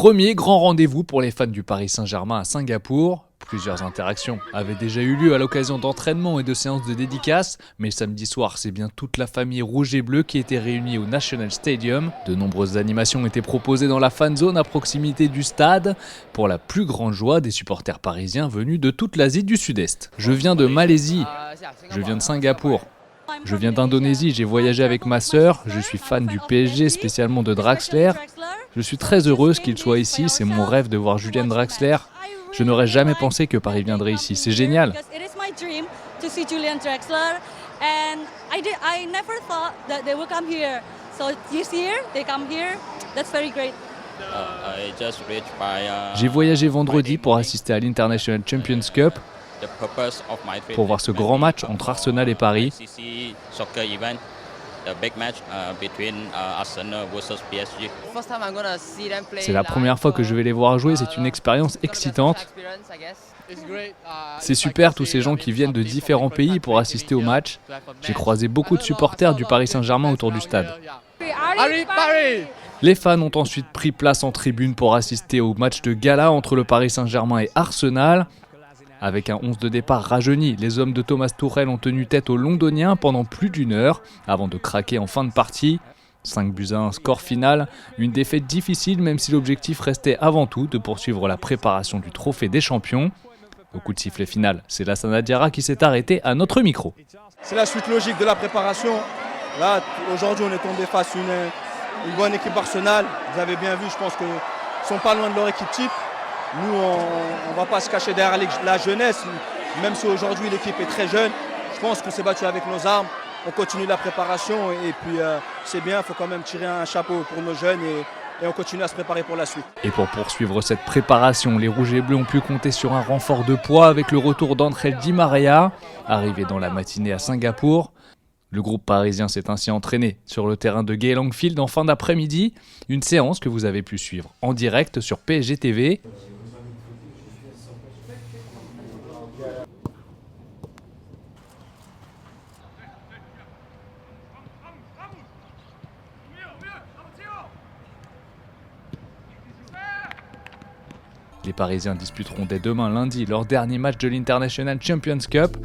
Premier grand rendez-vous pour les fans du Paris Saint-Germain à Singapour. Plusieurs interactions avaient déjà eu lieu à l'occasion d'entraînements et de séances de dédicaces, mais samedi soir, c'est bien toute la famille rouge et bleue qui était réunie au National Stadium. De nombreuses animations étaient proposées dans la fan zone à proximité du stade, pour la plus grande joie des supporters parisiens venus de toute l'Asie du Sud-Est. Je viens de Malaisie, je viens de Singapour, je viens d'Indonésie, j'ai voyagé avec ma sœur, je suis fan du PSG, spécialement de Draxler. Je suis très heureuse qu'il soit ici, c'est mon rêve de voir Julian Draxler. Je n'aurais jamais pensé que Paris viendrait ici, c'est génial. J'ai voyagé vendredi pour assister à l'International Champions Cup, pour voir ce grand match entre Arsenal et Paris. C'est la première fois que je vais les voir jouer, c'est une expérience excitante. C'est super tous ces gens qui viennent de différents pays pour assister au match. J'ai croisé beaucoup de supporters du Paris Saint-Germain autour du stade. Les fans ont ensuite pris place en tribune pour assister au match de gala entre le Paris Saint-Germain et Arsenal. Avec un 11 de départ rajeuni, les hommes de Thomas Tuchel ont tenu tête aux Londoniens pendant plus d'une heure, avant de craquer en fin de partie. 5-1, score final, une défaite difficile même si l'objectif restait avant tout de poursuivre la préparation du trophée des champions. Au coup de sifflet final, c'est Lassana Diarra qui s'est arrêté à notre micro. C'est la suite logique de la préparation. Là, aujourd'hui, on est tombé face à une bonne équipe Arsenal. Vous avez bien vu, je pense qu'ils ne sont pas loin de leur équipe type. Nous, on ne va pas se cacher derrière la jeunesse, même si aujourd'hui l'équipe est très jeune. Je pense qu'on s'est battu avec nos armes, on continue la préparation et puis c'est bien, il faut quand même tirer un chapeau pour nos jeunes et on continue à se préparer pour la suite. Et pour poursuivre cette préparation, les Rouges et Bleus ont pu compter sur un renfort de poids avec le retour d'Angel Di Maria, arrivé dans la matinée à Singapour. Le groupe parisien s'est ainsi entraîné sur le terrain de Geylang Field en fin d'après-midi, une séance que vous avez pu suivre en direct sur PSG TV. Les Parisiens disputeront dès demain lundi leur dernier match de l'International Champions Cup.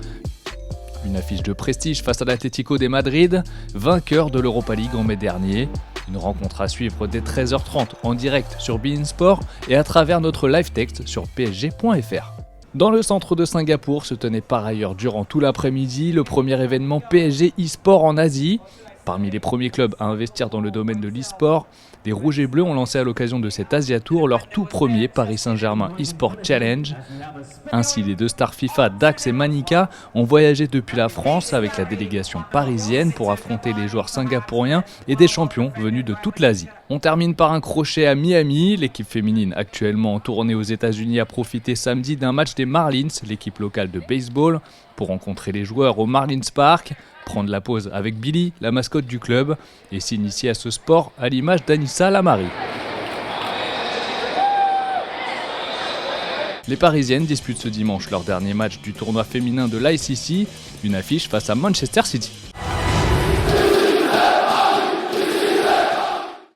Une affiche de prestige face à l'Atlético de Madrid, vainqueur de l'Europa League en mai dernier. Une rencontre à suivre dès 13h30 en direct sur beIN Sport et à travers notre live text sur psg.fr. Dans le centre de Singapour se tenait par ailleurs durant tout l'après-midi le premier événement PSG e-sport en Asie. Parmi les premiers clubs à investir dans le domaine de l'e-sport, les Rouges et Bleus ont lancé à l'occasion de cet Asia Tour leur tout premier Paris Saint-Germain e-sport challenge. Ainsi, les deux stars FIFA, Dax et Manika, ont voyagé depuis la France avec la délégation parisienne pour affronter les joueurs singapouriens et des champions venus de toute l'Asie. On termine par un crochet à Miami. L'équipe féminine actuellement en tournée aux États-Unis a profité samedi d'un match des Marlins, l'équipe locale de baseball, pour rencontrer les joueurs au Marlins Park, prendre la pause avec Billy, la mascotte du club, et s'initier à ce sport à l'image d'Anissa Lamari. Les Parisiennes disputent ce dimanche leur dernier match du tournoi féminin de l'ICC, une affiche face à Manchester City.